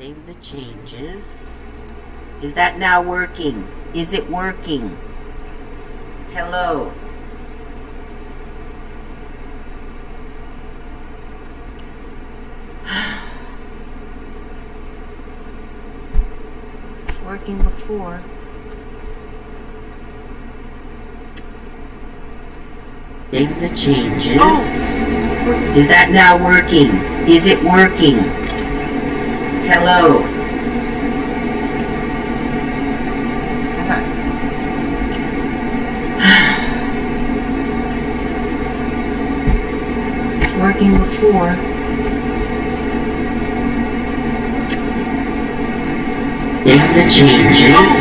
Save the changes. Is that now working? Is it working? Hello. It's working before. Save the changes. Oh. Is that now working? Is it working? Hello. It's working before. Save the changes.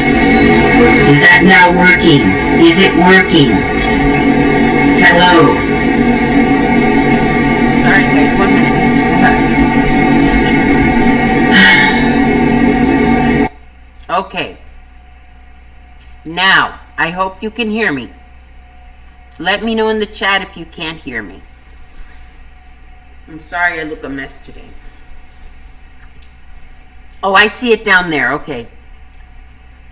Is that now working? Is it working? Hello. Sorry guys, 1 minute. Okay. Now, I hope you can hear me. Let me know in the chat if you can't hear me. I'm sorry I look a mess today. Oh, I see it down there. Okay.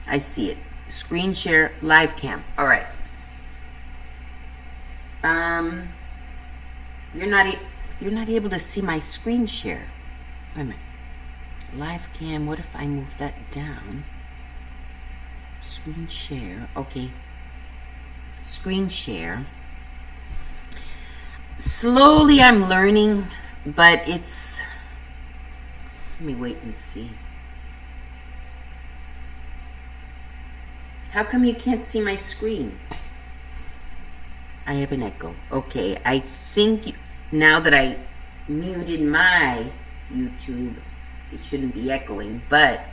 I see it. Screen share live cam. All right. You're not able to see my screen share. Wait a minute. Live cam, what if I move that down? Screen share, okay. Screen share. Slowly I'm learning, but it's... Let me wait and see. How come you can't see my screen? I have an echo. Okay, I think now that I muted my YouTube, it shouldn't be echoing, but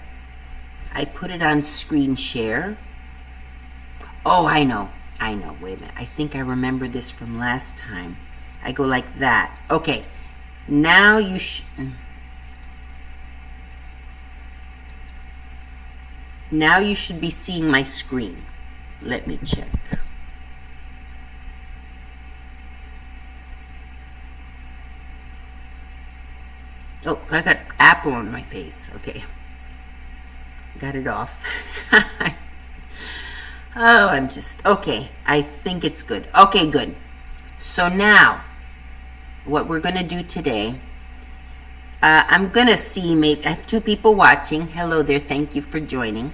I put it on screen share. Oh, I know. Wait a minute. I think I remember this from last time. I go like that. Okay. Now you Now you should be seeing my screen. Let me check. Oh, I got apple on my face. Okay. Got it off. Oh, I'm just... Okay. I think it's good. Okay, good. So now, what we're going to do today... I'm going to see... I have 2 people watching. Hello there. Thank you for joining.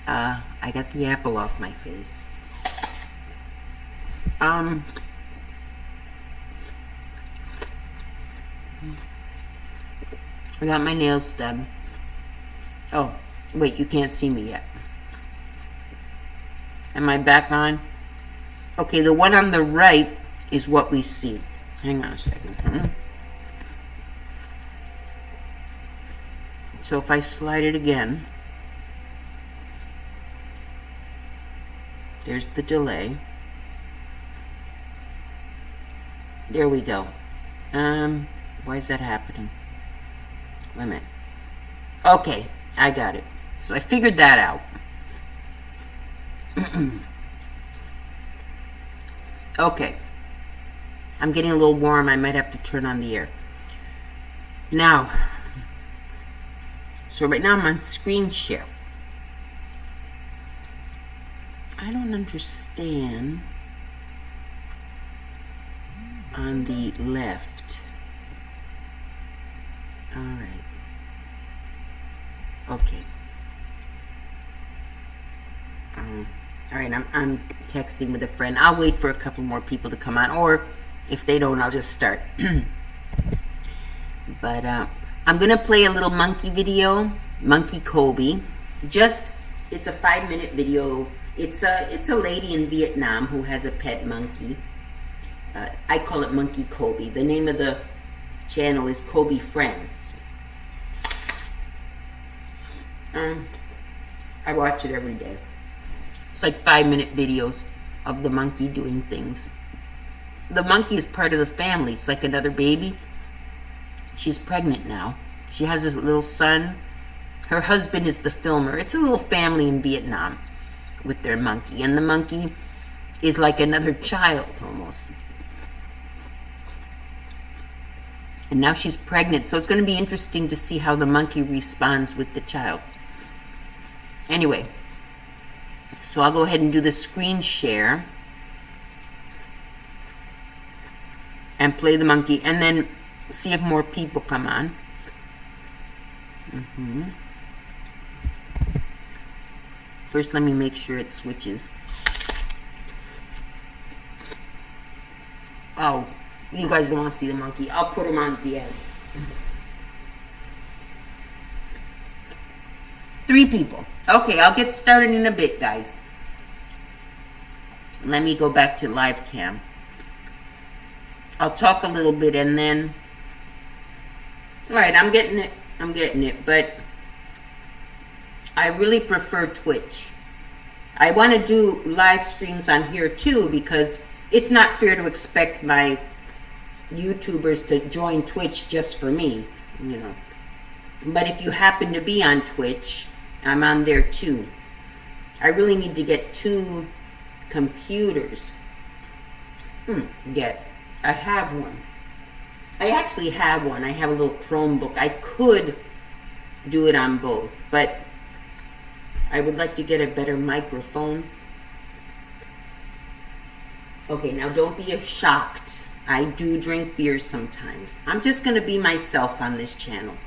I got the apple off my face. I got my nails done. Oh, wait, you can't see me yet. Am I back on? Okay, the one on the right is what we see. Hang on a second. So if I slide it again, there's the delay. There we go. Why is that happening? Wait a minute. Okay, I got it. So I figured that out. Okay. I'm getting a little warm. I might have to turn on the air. Now, so right now I'm on screen share. I don't understand on the left. All right. Okay. All right, I'm texting with a friend. I'll wait for a couple more people to come on, or if they don't, I'll just start. But I'm gonna play a little monkey video, Monkey Kobe. It's a 5-minute video. It's a lady in Vietnam who has a pet monkey. I call it Monkey Kobe. The name of the channel is Kobe Friends. I watch it every day. It's like 5-minute videos of the monkey doing things. The monkey is part of the family. It's like another baby. She's pregnant now. She has a little son. Her husband is the filmer. It's a little family in Vietnam with their monkey. And the monkey is like another child almost. And now she's pregnant, so it's going to be interesting to see how the monkey responds with the child. Anyway, so I'll go ahead and do the screen share and play the monkey, and then see if more people come on. First, let me make sure it switches. Oh, you guys don't want to see the monkey. I'll put him on at the end. 3 people. Okay, I'll get started in a bit, guys. Let me go back to live cam. I'll talk a little bit and then... Alright, I'm getting it. But I really prefer Twitch. I want to do live streams on here too, because it's not fair to expect my YouTubers to join Twitch just for me, you know. But if you happen to be on Twitch, I'm on there too. I really need to get 2 computers. I have one. I actually have one. I have a little Chromebook. I could do it on both, but I would like to get a better microphone. Okay, now don't be shocked. I do drink beer sometimes. I'm just going to be myself on this channel.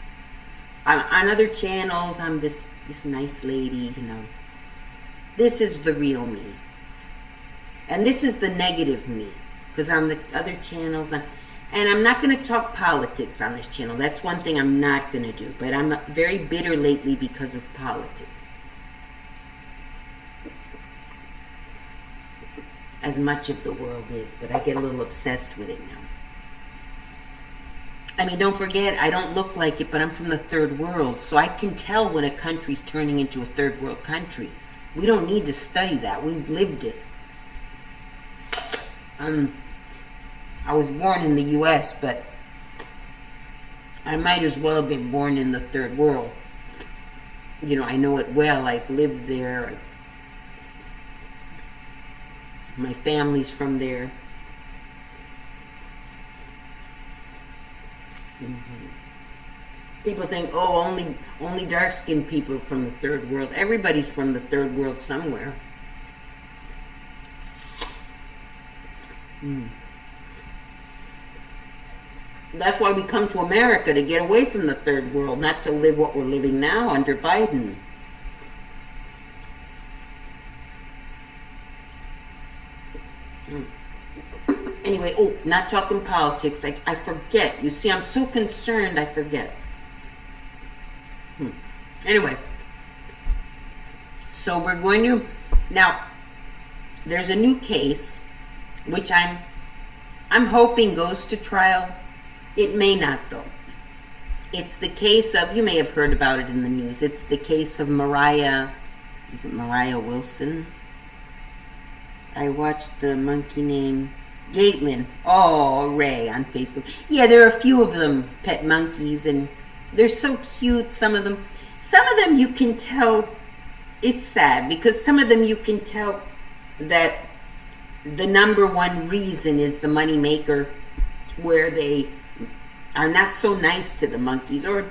On other channels, I'm this nice lady, you know. This is the real me. And this is the negative me. Because on the other channels, and I'm not going to talk politics on this channel. That's one thing I'm not going to do. But I'm very bitter lately because of politics. As much of the world is, but I get a little obsessed with it now. I mean, don't forget, I don't look like it, but I'm from the third world, so I can tell when a country's turning into a third world country. We don't need to study that. We've lived it. I was born in the U.S., but I might as well have been born in the third world. You know, I know it well. I've lived there. My family's from there. People think, oh, only dark-skinned people are from the third world. Everybody's from the third world somewhere. That's why we come to America, to get away from the third world, not to live what we're living now under Biden. Anyway, not talking politics. I forget. You see, I'm so concerned, I forget. Anyway, so we're going to... Now, there's a new case, which I'm hoping goes to trial. It may not, though. It's the case of... You may have heard about it in the news. It's the case of Moriah... Is it Moriah Wilson? I watched the monkey name... Kaitlin. Oh, Ray on Facebook. Yeah, there are a few of them, pet monkeys, and they're so cute. Some of them you can tell, it's sad, because some of them you can tell that the number one reason is the money maker, where they are not so nice to the monkeys, or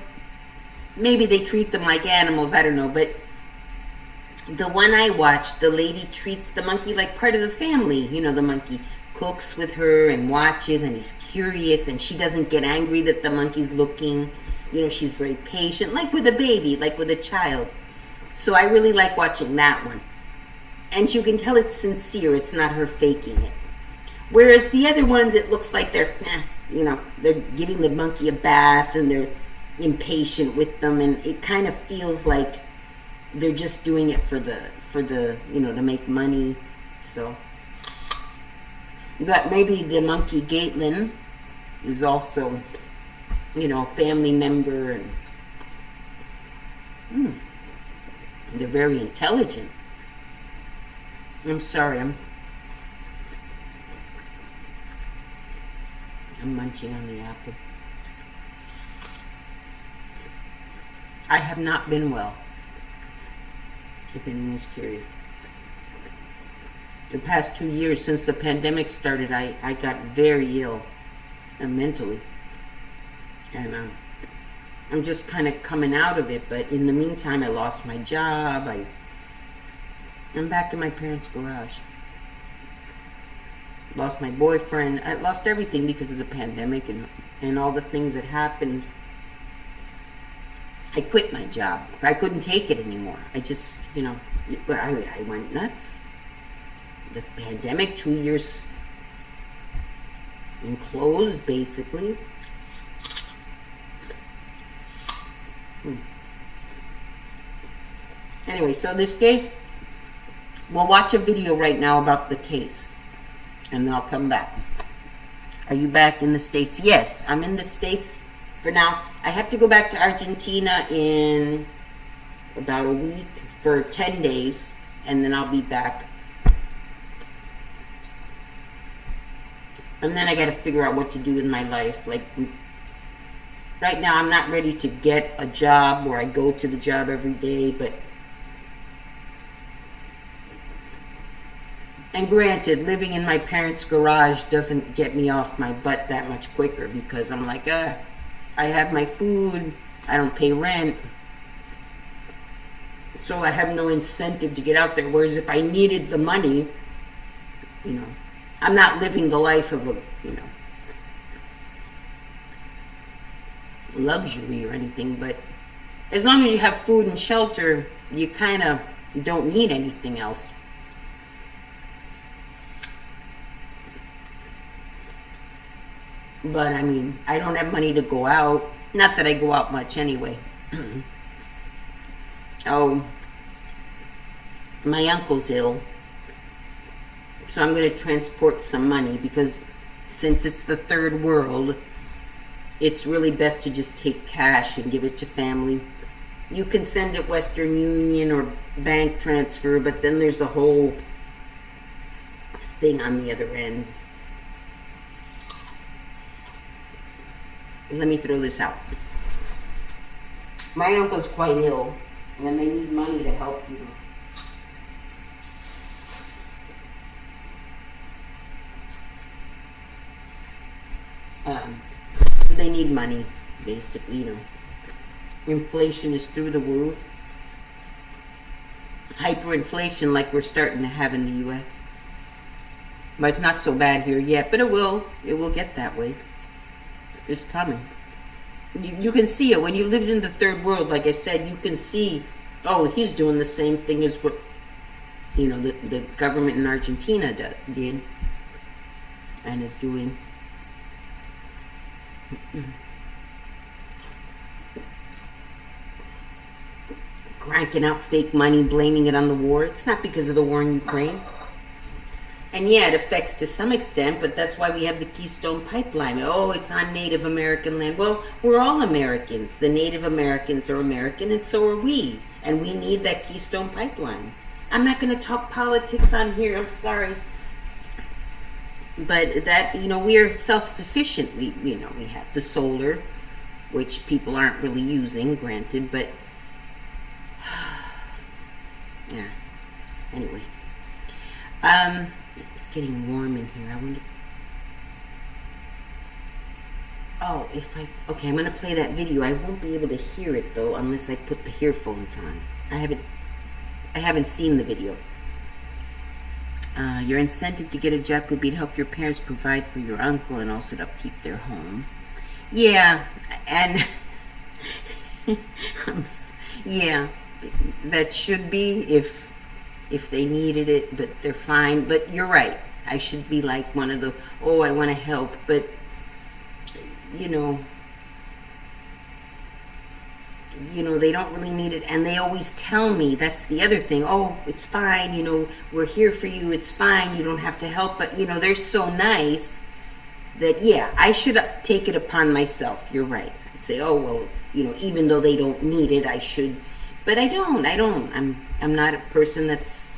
maybe they treat them like animals, I don't know. But the one I watched, the lady treats the monkey like part of the family. You know, the monkey cooks with her and watches, and he's curious, and she doesn't get angry that the monkey's looking. You know, she's very patient, like with a baby, like with a child. So I really like watching that one. And you can tell it's sincere. It's not her faking it. Whereas the other ones, it looks like they're, you know, they're giving the monkey a bath, and they're impatient with them, and it kind of feels like they're just doing it for the you know, to make money. So... But maybe the monkey Kaitlin is also, you know, a family member, and they're very intelligent. I'm sorry, I'm munching on the apple. I have not been well, if anyone's curious. The past 2 years since the pandemic started, I got very ill, and mentally. And I'm just kind of coming out of it. But in the meantime, I lost my job. I'm back in my parents' garage. Lost my boyfriend. I lost everything because of the pandemic and all the things that happened. I quit my job. I couldn't take it anymore. I just, I went nuts. The pandemic, 2 years enclosed, basically. Anyway, so this case, we'll watch a video right now about the case, and then I'll come back. Are you back in the States? Yes, I'm in the States for now. I have to go back to Argentina in about a week for 10 days, and then I'll be back. And then I got to figure out what to do with my life. Like, right now, I'm not ready to get a job where I go to the job every day, but... And granted, living in my parents' garage doesn't get me off my butt that much quicker, because I'm like, I have my food, I don't pay rent, so I have no incentive to get out there. Whereas if I needed the money, I'm not living the life of a, luxury or anything, but as long as you have food and shelter, you kind of don't need anything else. But, I don't have money to go out. Not that I go out much anyway. Oh, my uncle's ill. So I'm going to transport some money because since it's the third world, it's really best to just take cash and give it to family. You can send it Western Union or bank transfer, but then there's a whole thing on the other end. Let me throw this out. My uncle's quite ill, and they need money to help you. They need money, basically, Inflation is through the roof. Hyperinflation like we're starting to have in the U.S. But it's not so bad here yet, but it will get that way. It's coming. You can see it. When you lived in the third world, like I said, you can see, he's doing the same thing as what, the government in Argentina did and is doing. Cranking out fake money, blaming it on the war. It's not because of the war in Ukraine. And yeah, it affects to some extent, but that's why we have the Keystone Pipeline. It's on Native American land. Well, we're all Americans. The Native Americans are American, and so are we. And we need that Keystone Pipeline. I'm not going to talk politics on here. I'm sorry. But that, we are self-sufficient. We have the solar, which people aren't really using, granted, but yeah. Anyway. It's getting warm in here. I wonder. Okay, I'm going to play that video. I won't be able to hear it, though, unless I put the earphones on. I haven't seen the video. Your incentive to get a job could be to help your parents provide for your uncle and also to upkeep their home. Yeah, and yeah, that should be if they needed it, but they're fine. But you're right. I should be like one of the, I want to help, but they don't really need it, and they always tell me, that's the other thing, it's fine, we're here for you, it's fine, you don't have to help, but they're so nice that, yeah, I should take it upon myself. You're right. I say, even though they don't need it, I should, but I don't. I'm not a person that's,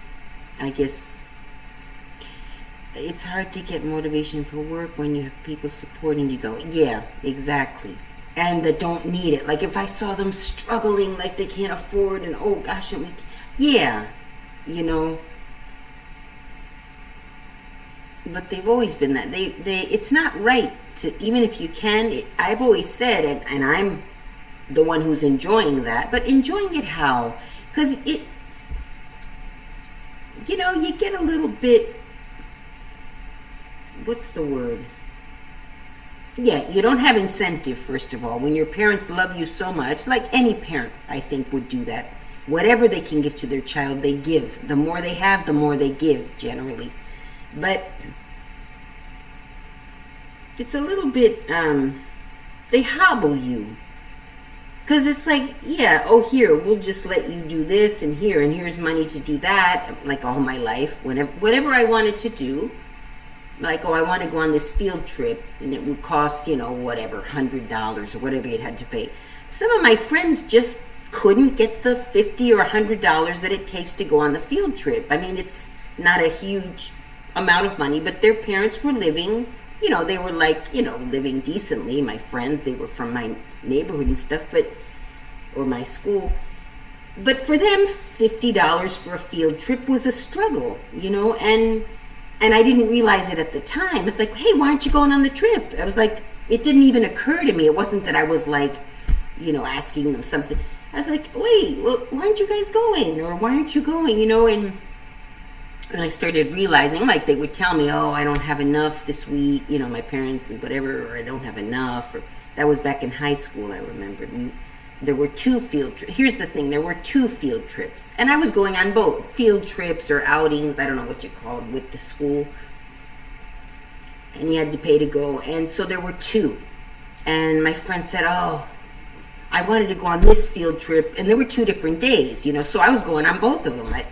I guess, it's hard to get motivation for work when you have people supporting you, though. Yeah, exactly. And that don't need it. Like if I saw them struggling, like they can't afford, and but they've always been that. It's not right to, even if you can, I've always said, and I'm the one who's enjoying that, but enjoying it how? Because it, you know, you get a little bit, what's the word? Yeah, you don't have incentive, first of all. When your parents love you so much, like any parent, I think, would do that. Whatever they can give to their child, they give. The more they have, the more they give, generally. But it's a little bit, they hobble you. Because it's like, yeah, oh, here, we'll just let you do this, and here's money to do that, like all my life. Whatever I wanted to do, like, oh, I want to go on this field trip, and it would cost, you know, whatever, $100 or whatever you'd had to pay. Some of my friends just couldn't get the $50 or $100 that it takes to go on the field trip. I mean, it's not a huge amount of money, but their parents were living, you know, they were like, you know, living decently. My friends, they were from my neighborhood and stuff, or my school. But for them, $50 for a field trip was a struggle, you know, and I didn't realize it at the time. It's like, hey, why aren't you going on the trip? I was like, it didn't even occur to me. It wasn't that I was like, you know, asking them something. I was like, wait, well, why aren't you guys going? Or why aren't you going? You know, and I started realizing, like, they would tell me, oh, I don't have enough this week, you know, my parents and whatever, or I don't have enough. Or that was back in high school, I remembered. There were 2 field trips. Here's the thing, there were 2 field trips. And I was going on both field trips or outings, I don't know what you call it, with the school. And you had to pay to go. And so there were 2. And my friend said, oh, I wanted to go on this field trip. And there were 2 different days, you know, so I was going on both of them.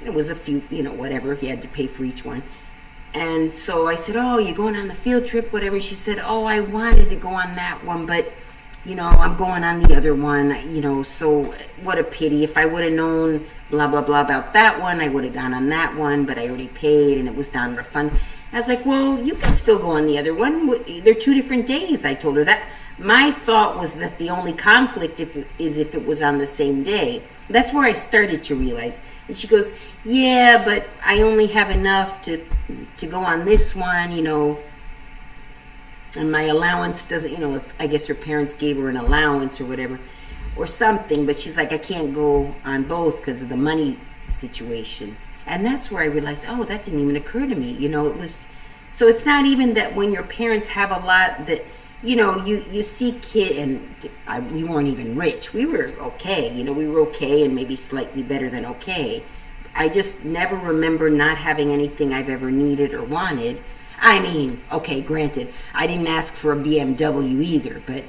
It was a few, you know, whatever, you had to pay for each one. And so I said, oh, you're going on the field trip, whatever. She said, oh, I wanted to go on that one, but you know, I'm going on the other one, you know, so what a pity. If I would have known blah, blah, blah about that one, I would have gone on that one, but I already paid and it was non-refund. I was like, well, you can still go on the other one. They're 2 different days, I told her that. My thought was that the only conflict is if it was on the same day. That's where I started to realize. And she goes, yeah, but I only have enough to go on this one, you know, and my allowance doesn't, you know, I guess her parents gave her an allowance or whatever, or something, but she's like, I can't go on both because of the money situation. And that's where I realized, oh, that didn't even occur to me, you know, it was, so it's not even that when your parents have a lot that, you know, you see we weren't even rich, we were okay, you know, we were okay and maybe slightly better than okay. I just never remember not having anything I've ever needed or wanted. I mean, okay, granted, I didn't ask for a BMW either, but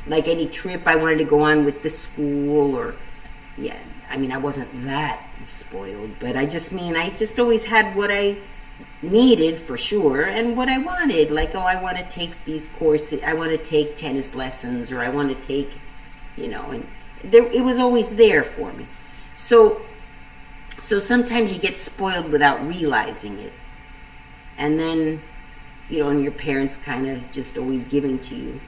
like any trip I wanted to go on with the school or, yeah, I mean, I wasn't that spoiled, but I just always had what I needed for sure and what I wanted. Like, oh, I want to take these courses, I want to take tennis lessons, or I want to take, you know, and it was always there for me. So sometimes you get spoiled without realizing it. And then, you know, and your parents kind of just always giving to you.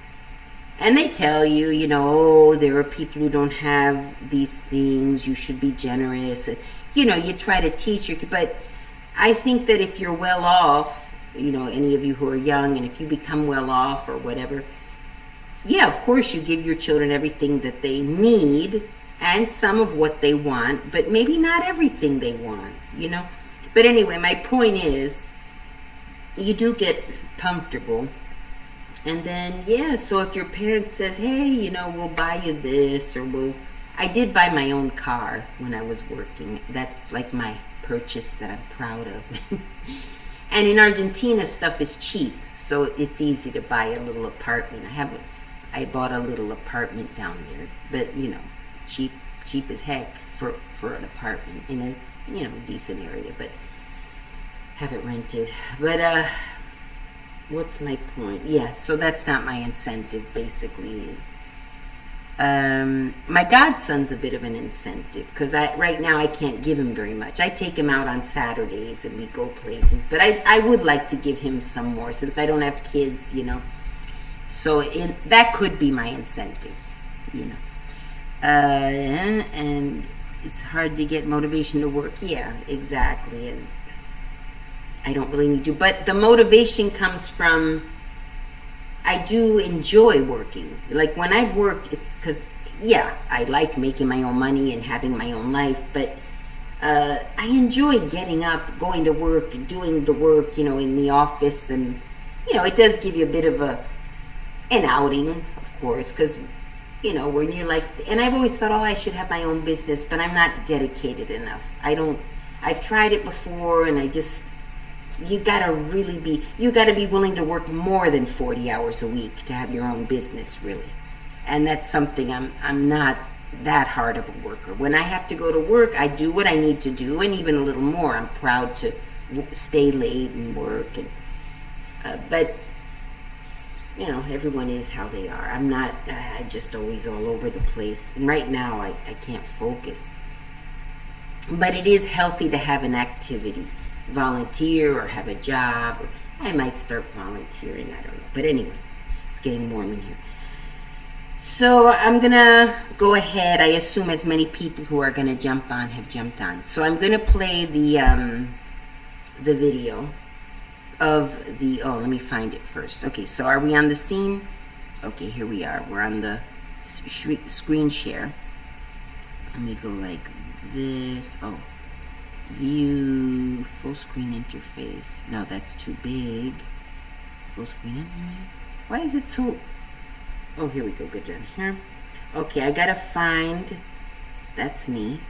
And they tell you, you know, oh, there are people who don't have these things, you should be generous. And, you know, you try to teach your kid, but I think that if you're well off, you know, any of you who are young, and if you become well off or whatever, yeah, of course you give your children everything that they need and some of what they want, but maybe not everything they want, you know. But anyway, my point is, you do get comfortable. And then, yeah, so if your parents says, hey, you know, we'll buy you this, or I did buy my own car when I was working. That's like my purchase that I'm proud of. And in Argentina, stuff is cheap, so it's easy to buy a little apartment. I bought a little apartment down there, but, you know, cheap as heck for an apartment in a, you know, decent area, but have it rented. But what's my point? Yeah, so that's not my incentive, basically. My godson's a bit of an incentive, because right now I can't give him very much. I take him out on Saturdays and we go places, but I would like to give him some more since I don't have kids, you know. So that could be my incentive, you know. And it's hard to get motivation to work. Yeah, exactly. And I don't really need to. But the motivation comes from, I do enjoy working. Like when I've worked, it's because, yeah, I like making my own money and having my own life, but I enjoy getting up, going to work, doing the work, you know, in the office, and, you know, it does give you a bit of an outing, of course, because, you know, when you're like, and I've always thought, oh, I should have my own business, but I'm not dedicated enough. I've tried it before, and you gotta be willing to work more than 40 hours a week to have your own business, really. And that's something I'm not that hard of a worker. When I have to go to work, I do what I need to do, and even a little more. I'm proud to stay late and work, but you know, everyone is how they are. I'm not, I'm just always all over the place. And right now, I can't focus. But it is healthy to have an activity. Volunteer or have a job. Or I might start volunteering, I don't know. But anyway, it's getting warm in here. So I'm going to go ahead. I assume as many people who are going to jump on have jumped on. So I'm going to play the video of the, oh, let me find it first. Okay, so are we on the scene? Okay, here we are. We're on the screen share. Let me go like this. Oh, view, full screen interface. No, that's too big. Full screen interface. Why is it so, oh, here we go, good down here. Okay, I gotta find, that's me.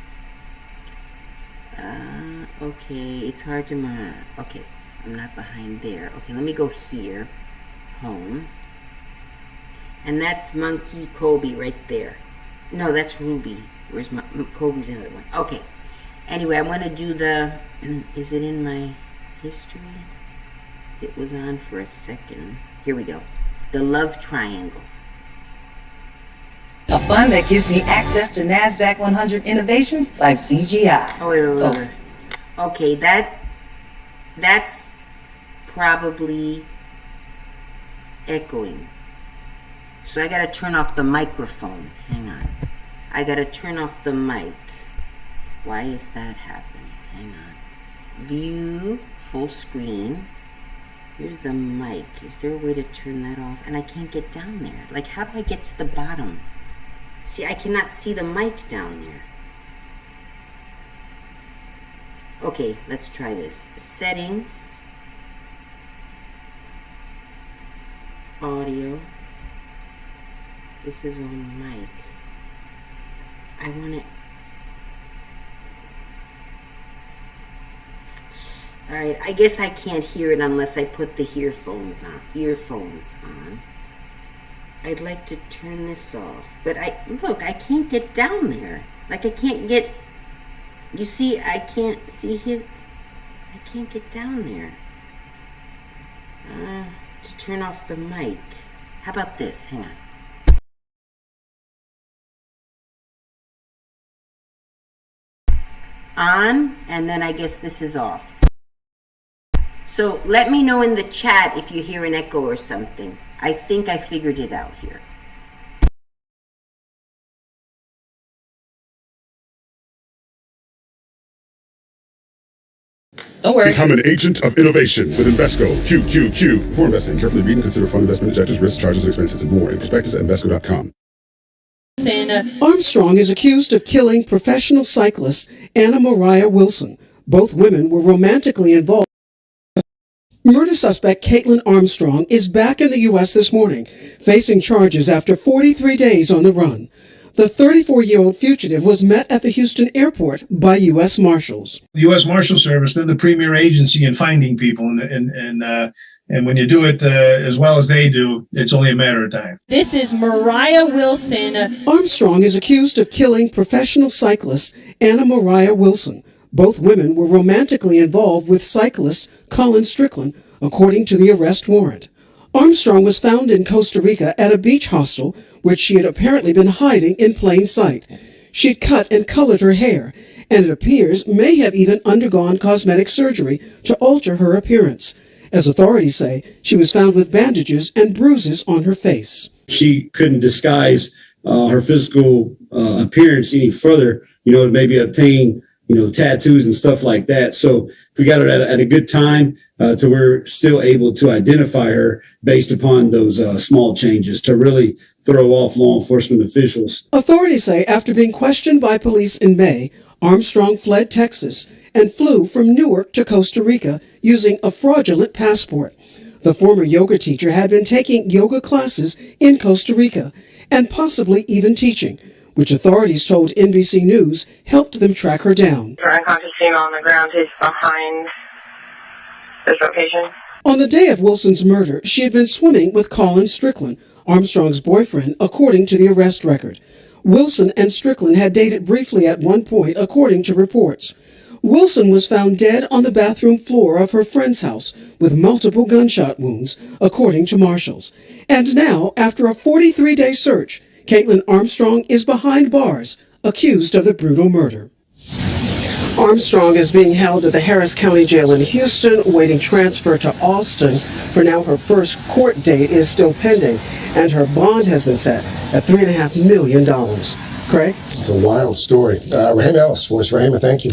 Okay, it's hard to, okay. I'm not behind there. Okay, let me go here. Home. And that's Monkey Kobe right there. No, that's Ruby. Where's my Kobe's the other one? Okay. Anyway, I want to do the, is it in my history? It was on for a second. Here we go. The love triangle. A fund that gives me access to NASDAQ 100 innovations like CGI. Oh, wait. Okay, that's probably echoing. So I gotta turn off the microphone. Hang on. I gotta turn off the mic. Why is that happening? Hang on. View, full screen. Here's the mic. Is there a way to turn that off? And I can't get down there. Like, how do I get to the bottom? See, I cannot see the mic down there. Okay, let's try this. Settings. Audio. This is on mic. I want it. Alright, I guess I can't hear it unless I put the earphones on. I'd like to turn this off. But look, I can't get down there. Like, I can't get, you see, I can't see here. I can't get down there. To turn off the mic. How about this? Hang on. On, and then I guess this is off. So let me know in the chat if you hear an echo or something. I think I figured it out here. Don't worry. Become an agent of innovation with Invesco. QQQ. Before investing, carefully read and consider fund investment objectives, risks, charges, expenses, and more in prospectus at Invesco.com. Armstrong is accused of killing professional cyclist Moriah Wilson. Both women were romantically involved. Murder suspect Kaitlin Armstrong is back in the U.S. this morning, facing charges after 43 days on the run. The 34-year-old fugitive was met at the Houston airport by U.S. Marshals. The U.S. Marshal Service, they're the premier agency in finding people, and when you do it as well as they do, it's only a matter of time. This is Moriah Wilson. Armstrong is accused of killing professional cyclist Moriah Wilson. Both women were romantically involved with cyclist Colin Strickland, according to the arrest warrant. Armstrong was found in Costa Rica at a beach hostel, which she had apparently been hiding in plain sight. She'd cut and colored her hair, and it appears may have even undergone cosmetic surgery to alter her appearance. As authorities say, she was found with bandages and bruises on her face. She couldn't disguise her physical appearance any further, to maybe obtain tattoos and stuff like that. So we got her at a good time to we're still able to identify her based upon those small changes to really throw off law enforcement officials. Authorities say after being questioned by police in May, Armstrong fled Texas and flew from Newark to Costa Rica using a fraudulent passport. The former yoga teacher had been taking yoga classes in Costa Rica and possibly even teaching, which authorities told NBC News helped them track her down. Her unconscious female on the ground is behind this location. On the day of Wilson's murder, she had been swimming with Colin Strickland, Armstrong's boyfriend, according to the arrest record. Wilson and Strickland had dated briefly at one point, according to reports. Wilson was found dead on the bathroom floor of her friend's house with multiple gunshot wounds, according to marshals. And now, after a 43-day search, Kaitlin Armstrong is behind bars, accused of the brutal murder. Armstrong is being held at the Harris County Jail in Houston, awaiting transfer to Austin. For now, her first court date is still pending, and her bond has been set at $3.5 million. Craig? It's a wild story. Rahima Ellis, Voice Rahima, thank you.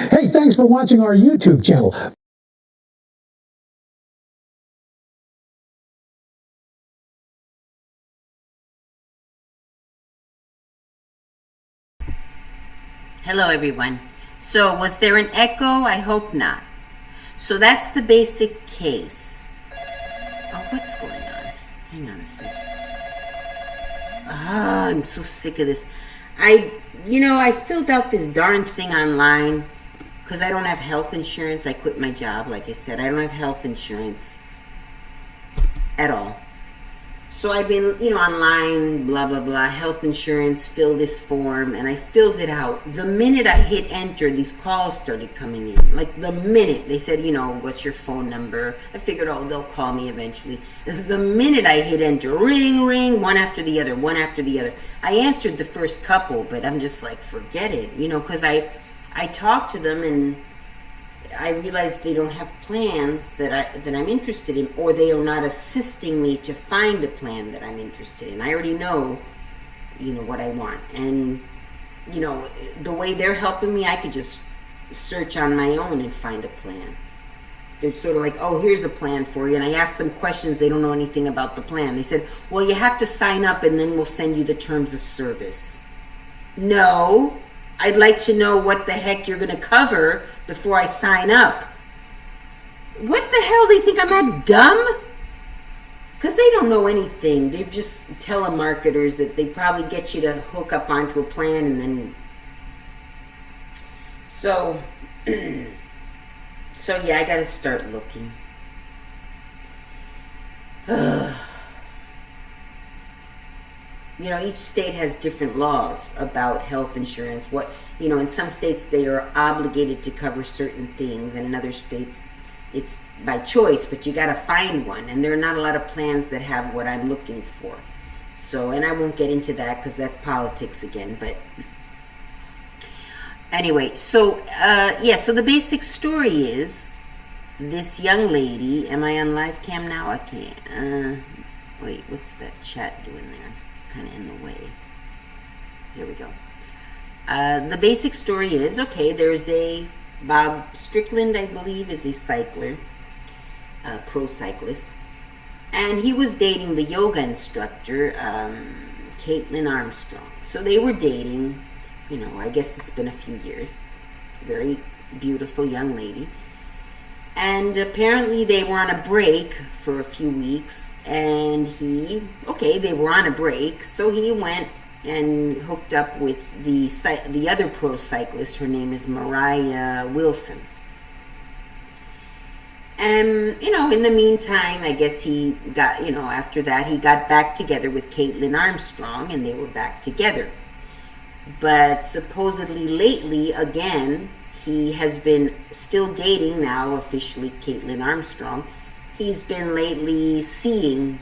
Hey, thanks for watching our YouTube channel. Hello everyone. So was there an echo? I hope not. So that's the basic case. Oh, what's going on? Hang on a second. Ah, I'm so sick of this. I filled out this darn thing online because I don't have health insurance. I quit my job, like I said. I don't have health insurance at all. So I've been, online, blah, blah, blah, health insurance, fill this form, and I filled it out. The minute I hit enter, these calls started coming in. Like, the minute they said, what's your phone number? I figured, they'll call me eventually. The minute I hit enter, ring, ring, one after the other, one after the other. I answered the first couple, but I'm just like, forget it, because I talked to them and I realized they don't have plans that I'm interested in, or they are not assisting me to find a plan that I'm interested in. I already know, what I want. And, the way they're helping me, I could just search on my own and find a plan. They're sort of like, here's a plan for you. And I asked them questions. They don't know anything about the plan. They said, well, you have to sign up and then we'll send you the terms of service. No, I'd like to know what the heck you're going to cover before I sign up. What the hell, do you think I'm that dumb? Because they don't know anything. They're just telemarketers that they probably get you to hook up onto a plan and then... So yeah, I got to start looking. Each state has different laws about health insurance. In some states they are obligated to cover certain things, and in other states it's by choice, but you got to find one. And there are not a lot of plans that have what I'm looking for. So, and I won't get into that because that's politics again. But anyway, so so the basic story is this young lady. Am I on live cam now? I can't. Wait, what's that chat doing there? Kind of in the way. Here we go. The basic story is, there's a Bob Strickland, I believe, is a cycler, pro cyclist, and he was dating the yoga instructor, Kaitlin Armstrong. So they were dating, I guess it's been a few years. Very beautiful young lady. And apparently they were on a break for a few weeks, and they were on a break, so he went and hooked up with the other pro cyclist. Her name is Moriah Wilson. And, in the meantime, I guess he got, after that, he got back together with Kaitlin Armstrong, and they were back together. But supposedly lately, again, he has been still dating now, officially, Kaitlin Armstrong. He's been lately seeing,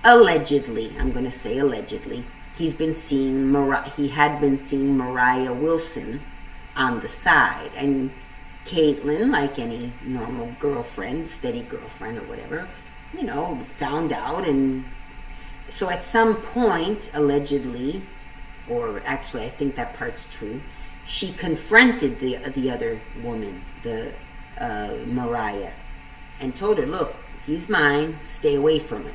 allegedly, I'm going to say allegedly, he had been seeing Moriah Wilson on the side. And Kaitlin, like any normal girlfriend, steady girlfriend or whatever, found out. And so at some point, allegedly, or actually I think that part's true, she confronted the other woman, the Moriah, and told her, look, he's mine, stay away from him.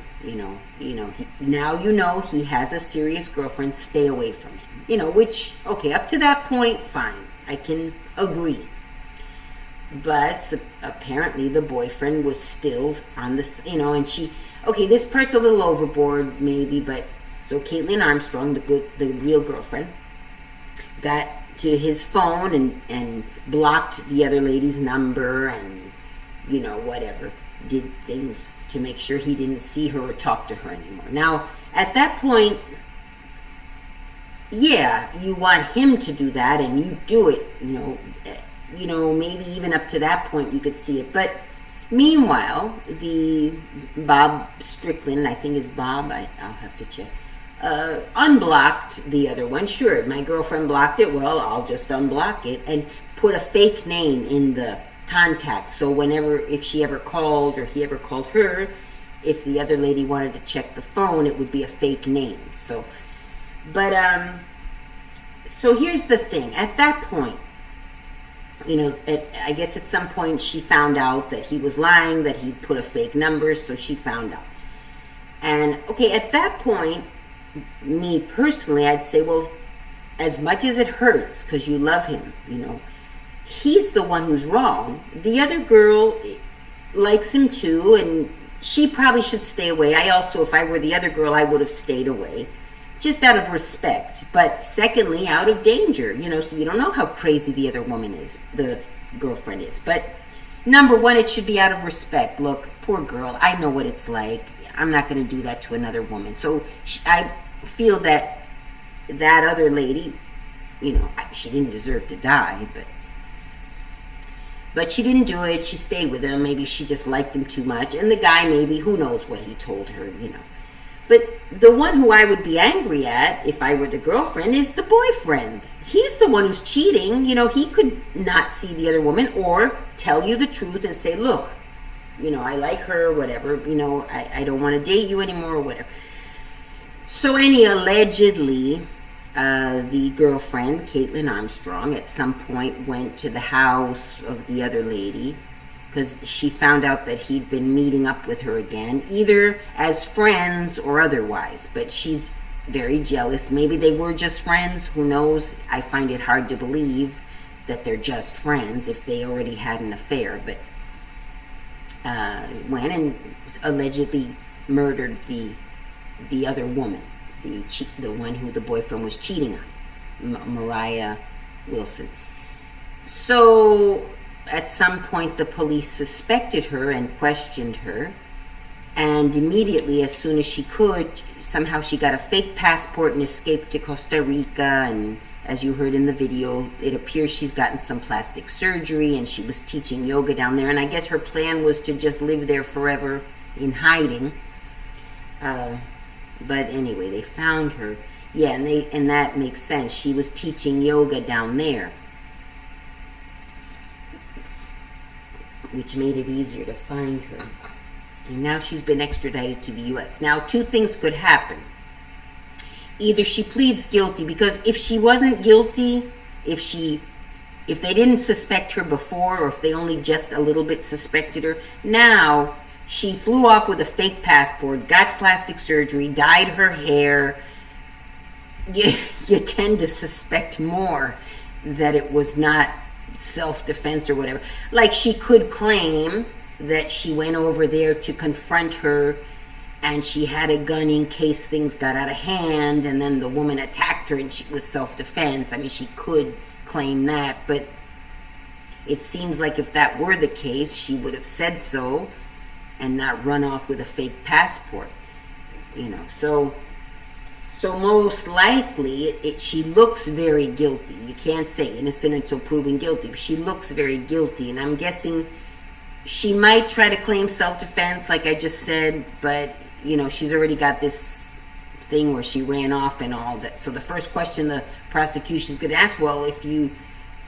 Now he has a serious girlfriend, stay away from him. Which, okay, up to that point, fine, I can agree. But apparently the boyfriend was still on this, and she, okay, this part's a little overboard maybe, but so Kaitlin Armstrong, the real girlfriend, got to his phone and blocked the other lady's number and, whatever, did things to make sure he didn't see her or talk to her anymore. Now, at that point, yeah, you want him to do that and you do it, maybe even up to that point you could see it. But meanwhile, the Bob Strickland, I think is Bob, I'll have to check, unblocked the other one. Sure, my girlfriend blocked it, well, I'll just unblock it, and put a fake name in the contact. So if she ever called or he ever called her, if the other lady wanted to check the phone, it would be a fake name. So here's the thing. At that point, I guess at some point she found out that he was lying, that he put a fake number, so she found out. And, okay, at that point, me personally, I'd say, well, as much as it hurts, because you love him, he's the one who's wrong. The other girl likes him too, and she probably should stay away. I also, if I were the other girl, I would have stayed away, just out of respect. But secondly, out of danger, so you don't know how crazy the other woman is, the girlfriend is. But number one, it should be out of respect. Look, poor girl, I know what it's like. I'm not going to do that to another woman. So I feel that other lady, she didn't deserve to die, but she didn't do it. She stayed with him. Maybe she just liked him too much. And the guy, maybe, who knows what he told her, But the one who I would be angry at, if I were the girlfriend, is the boyfriend. He's the one who's cheating. He could not see the other woman or tell you the truth and say, look, I like her, whatever, I don't want to date you anymore, or whatever. So allegedly, the girlfriend, Kaitlin Armstrong, at some point went to the house of the other lady because she found out that he'd been meeting up with her again, either as friends or otherwise. But she's very jealous. Maybe they were just friends. Who knows? I find it hard to believe that they're just friends if they already had an affair. But went and allegedly murdered the other woman, the one who the boyfriend was cheating on, Moriah Wilson. So at some point the police suspected her and questioned her, and immediately, as soon as she could, somehow she got a fake passport and escaped to Costa Rica. And as you heard in the video, it appears she's gotten some plastic surgery and she was teaching yoga down there. And I guess her plan was to just live there forever in hiding. But anyway, they found her. Yeah, and that makes sense. She was teaching yoga down there, which made it easier to find her. And now she's been extradited to the U.S. Now, two things could happen. Either she pleads guilty, because if she wasn't guilty, if they didn't suspect her before, or if they only just a little bit suspected her, now she flew off with a fake passport, got plastic surgery, dyed her hair, you tend to suspect more that it was not self-defense or whatever. Like, she could claim that she went over there to confront her and she had a gun in case things got out of hand, and then the woman attacked her and she was self-defense. I mean, she could claim that, but it seems like if that were the case, she would have said so and not run off with a fake passport, So most likely, she looks very guilty. You can't say innocent until proven guilty, but she looks very guilty, and I'm guessing she might try to claim self-defense, like I just said, but she's already got this thing where she ran off and all that. So the first question the prosecution's going to ask, well, if you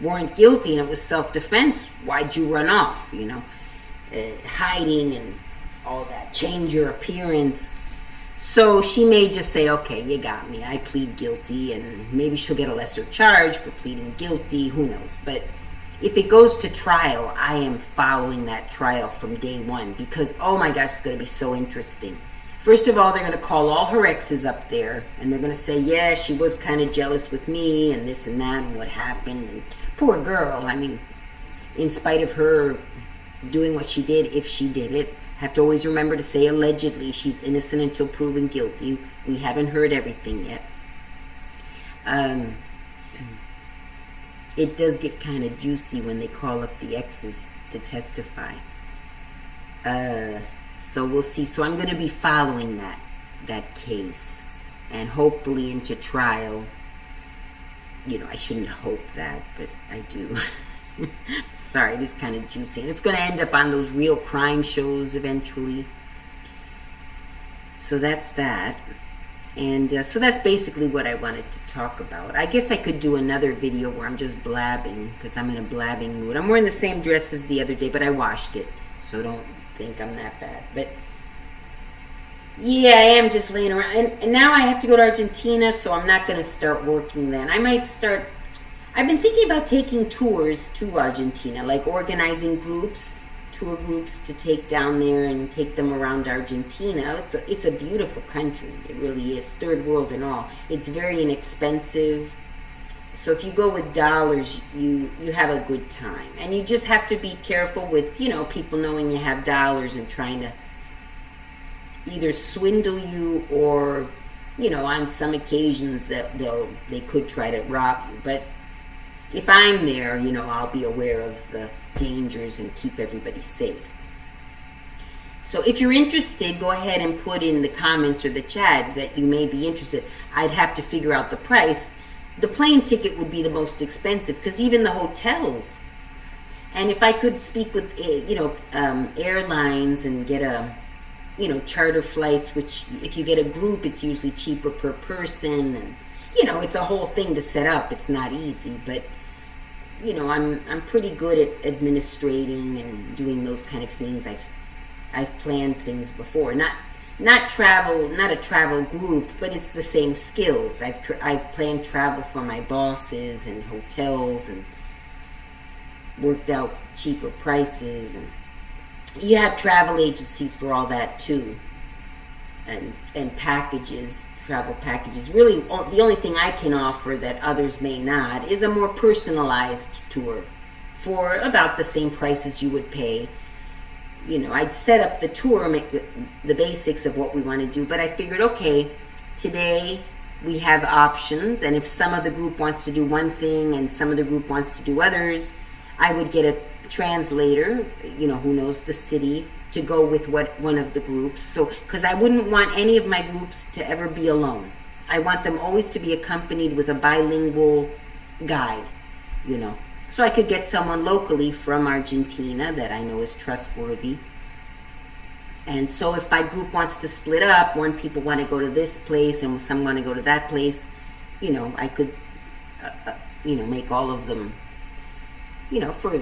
weren't guilty and it was self-defense, why'd you run off? Hiding and all that, change your appearance. So she may just say, okay, you got me. I plead guilty, and maybe she'll get a lesser charge for pleading guilty. Who knows? But if it goes to trial, I am following that trial from day one because, oh my gosh, it's going to be so interesting. First of all, they're going to call all her exes up there, and they're going to say, yeah, she was kind of jealous with me, and this and that, and what happened. And poor girl, I mean, in spite of her doing what she did, if she did it, have to always remember to say allegedly. She's innocent until proven guilty. We haven't heard everything yet. It does get kind of juicy when they call up the exes to testify. So we'll see. So I'm going to be following that case, and hopefully into trial. You know, I shouldn't hope that, but I do. Sorry, this is kind of juicy. And it's going to end up on those real crime shows eventually. So that's that. And so that's basically what I wanted to talk about. I guess I could do another video where I'm just blabbing, because I'm in a blabbing mood. I'm wearing the same dress as the other day, but I washed it. So don't think I'm that bad. But yeah, I am just laying around. And now I have to go to Argentina, so I'm not going to start working then. I might start... I've been thinking about taking tours to Argentina, like organizing groups, tour groups to take down there and take them around Argentina. It's a beautiful country. It really is. Third world and all. It's very inexpensive. So if you go with dollars, you have a good time. And you just have to be careful with, you know, people knowing you have dollars and trying to either swindle you or, you know, on some occasions that they could try to rob you. But if I'm there, you know, I'll be aware of the dangers and keep everybody safe. So if you're interested, go ahead and put in the comments or the chat that you may be interested. I'd have to figure out the price. The plane ticket would be the most expensive because even the hotels. And if I could speak with, you know, airlines and get a, you know, charter flights, which if you get a group, it's usually cheaper per person. And, you know, it's a whole thing to set up. It's not easy, but you know, I'm pretty good at administrating and doing those kind of things. I've planned things before, not a travel group, but it's the same skills. I've planned travel for my bosses and hotels and worked out cheaper prices, and you have travel agencies for all that too, and packages. Travel packages. Really, the only thing I can offer that others may not is a more personalized tour for about the same price as you would pay. You know, I'd set up the tour, make the basics of what we want to do, but I figured, okay, today we have options, and if some of the group wants to do one thing and some of the group wants to do others, I would get a translator, you know, who knows the city, to go with one of the groups. So, because I wouldn't want any of my groups to ever be alone. I want them always to be accompanied with a bilingual guide, you know. So I could get someone locally from Argentina that I know is trustworthy. And so if my group wants to split up, one people want to go to this place and some want to go to that place, you know, I could, you know, make all of them, you know, for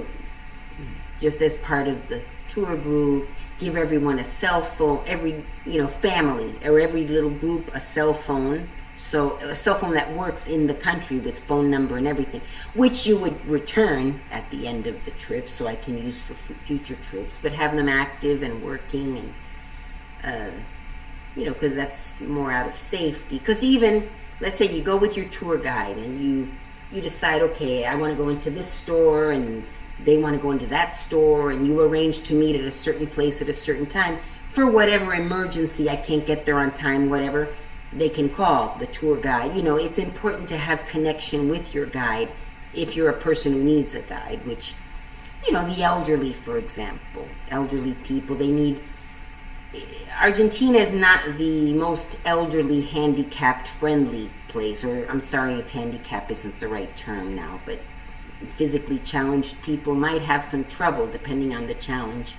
just as part of the tour group, give everyone a cell phone, every, you know, family or every little group a cell phone. So a cell phone that works in the country with phone number and everything, which you would return at the end of the trip, so I can use for future trips, but have them active and working, and you know, because that's more out of safety. Because even, let's say you go with your tour guide and you decide, okay, I want to go into this store and they want to go into that store, and you arrange to meet at a certain place at a certain time. For whatever emergency, I can't get there on time, whatever, they can call the tour guide. You know, it's important to have connection with your guide if you're a person who needs a guide, which, you know, the elderly, for example, elderly people, they need... Argentina is not the most elderly, handicapped friendly place, or I'm sorry if handicap isn't the right term now, but physically challenged people might have some trouble, depending on the challenge,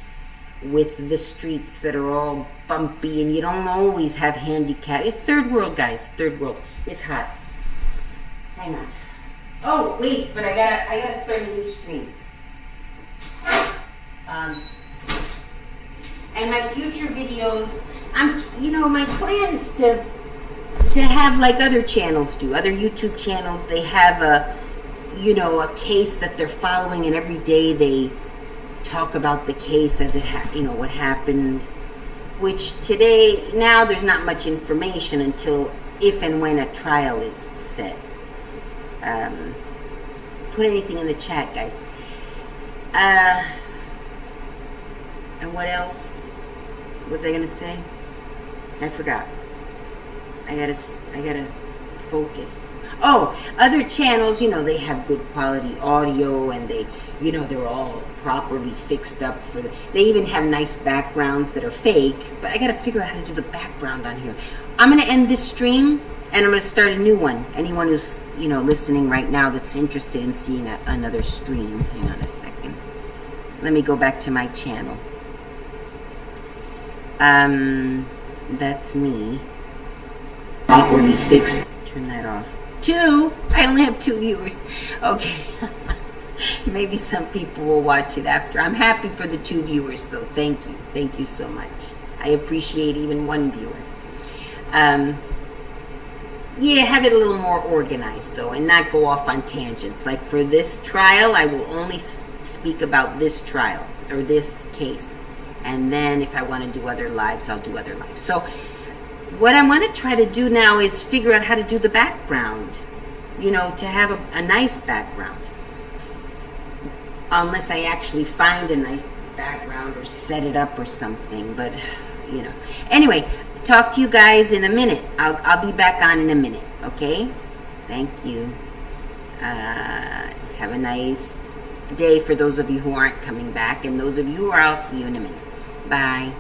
with the streets that are all bumpy, and you don't always have handicap. It's third world, guys. Third world. It's hot. Hang on. Oh wait, but I gotta start a new stream. And my future videos, my plan is to have like other channels do, other YouTube channels. They have a case that they're following, and every day they talk about the case as it what happened. Which today, now there's not much information until if and when a trial is set. Put anything in the chat, guys. And what else was I gonna say? I forgot. I gotta focus. Oh, other channels, they have good quality audio, and they, they're all properly fixed up they even have nice backgrounds that are fake, but I gotta figure out how to do the background on here. I'm gonna end this stream, and I'm gonna start a new one. Anyone who's, listening right now that's interested in seeing another stream, hang on a second. Let me go back to my channel. That's me. Properly fixed. Turn that off. 2. I only have 2 viewers. Okay. Maybe some people will watch it after. I'm happy for the 2 viewers, though. Thank you. Thank you so much. I appreciate even 1 viewer. Yeah, have it a little more organized, though, and not go off on tangents. Like for this trial, I will only speak about this trial or this case. And then if I want to do other lives, I'll do other lives. So what I want to try to do now is figure out how to do the background, to have a nice background. Unless I actually find a nice background or set it up or something. But, Anyway, talk to you guys in a minute. I'll be back on in a minute, okay? Thank you. Have a nice day for those of you who aren't coming back. And those of you who are, I'll see you in a minute. Bye.